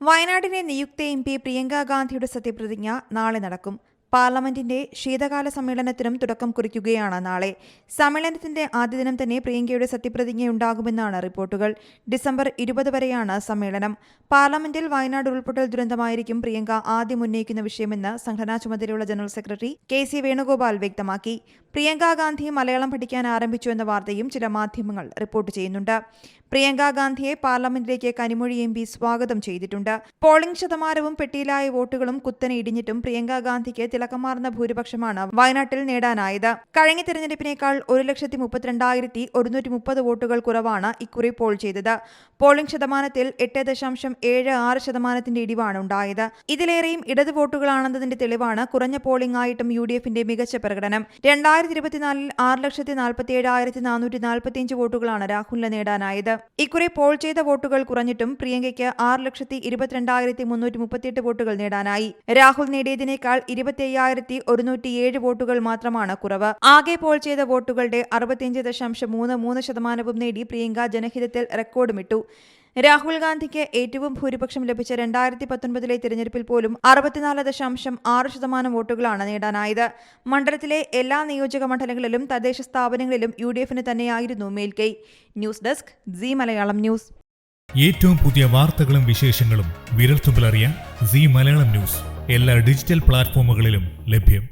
വയനാടിനെ നിയുക്ത MP പ്രിയങ്ക ഗാന്ധിയുടെ സത്യപ്രതിജ്ഞ നാളെ നടക്കും. പാർലമെന്റിന്റെ ശീതകാല സമ്മേളനത്തിനും തുടക്കം കുറിക്കുകയാണ് നാളെ. സമ്മേളനത്തിന്റെ ആദ്യ ദിനം തന്നെ പ്രിയങ്കയുടെ സത്യപ്രതിജ്ഞയുണ്ടാകുമെന്നാണ് റിപ്പോർട്ടുകൾ. ഡിസംബർ 20 വരെയാണ് സമ്മേളനം. പാർലമെന്റിൽ വയനാട് ഉരുൾപൊട്ടൽ ദുരന്തമായിരിക്കും പ്രിയങ്ക ആദ്യം ഉന്നയിക്കുന്ന വിഷയമെന്ന് സംഘടനാ ചുമതലയുള്ള ജനറൽ സെക്രട്ടറി KC വേണുഗോപാൽ വ്യക്തമാക്കി. പ്രിയങ്ക ഗാന്ധി മലയാളം പഠിക്കാൻ ആരംഭിച്ചു എന്ന വാർത്തയും ചില മാധ്യമങ്ങൾ റിപ്പോർട്ട് ചെയ്യുന്നുണ്ട്. പ്രിയങ്ക ഗാന്ധിയെ പാർലമെന്റിലേക്ക് കനിമൊഴി MP സ്വാഗതം ചെയ്തിട്ടുണ്ട്. പോളിംഗ് ശതമാനവും പെട്ടിയിലായ വോട്ടുകളും കുത്തനെ ഇടിഞ്ഞിട്ടും പ്രിയങ്ക ഗാന്ധിക്ക് തിളക്കമാർന്ന ഭൂരിപക്ഷമാണ് വയനാട്ടിൽ നേടാനായത്. കഴിഞ്ഞ തെരഞ്ഞെടുപ്പിനേക്കാൾ 1,32,130 വോട്ടുകൾ കുറവാണ് ഇക്കുറി പോൾ ചെയ്തത്. പോളിംഗ് ശതമാനത്തിൽ 8.76% ഇടിവാണ് ഉണ്ടായത്. ഇതിലേറെയും ഇടത് വോട്ടുകളാണെന്നതിന്റെ തെളിവാണ് കുറഞ്ഞ പോളിംഗ് ആയിട്ടും UDFന്റെ മികച്ച പ്രകടനം. 2024 6,47,445 വോട്ടുകളാണ് രാഹുലിന് നേടാനായത്. ഇക്കുറി പോൾ ചെയ്ത വോട്ടുകൾ കുറഞ്ഞിട്ടും പ്രിയങ്കയ്ക്ക് 6,22,338 വോട്ടുകൾ നേടാനായി. രാഹുൽ നേടിയതിനേക്കാൾ 25,107 വോട്ടുകൾ മാത്രമാണ് കുറവ്. ആകെ പോൾ ചെയ്ത വോട്ടുകളുടെ 65.33% നേടി പ്രിയങ്ക ജനഹിതത്തിൽ റെക്കോർഡുമിട്ടു. രാഹുൽ ഗാന്ധിക്ക് ഏറ്റവും ഭൂരിപക്ഷം ലഭിച്ച 2019 തിരഞ്ഞെടുപ്പിൽ പോലും 64.6% വോട്ടുകളാണ് നേടാനായത്. മണ്ഡലത്തിലെ എല്ലാ നിയോജക മണ്ഡലങ്ങളിലും തദ്ദേശ സ്ഥാപനങ്ങളിലും UDFന് തന്നെയായിരുന്നു മേൽക്കൈ. News desk Zee Malayalam news. ഏറ്റവും പുതിയ വാർത്തകളും വിശേഷങ്ങളും വിരൽത്തുമ്പിലറിയാൻ സീ മലയാളം ന്യൂസ് എല്ലാ ഡിജിറ്റൽ പ്ലാറ്റ്ഫോമുകളിലും ലഭ്യം.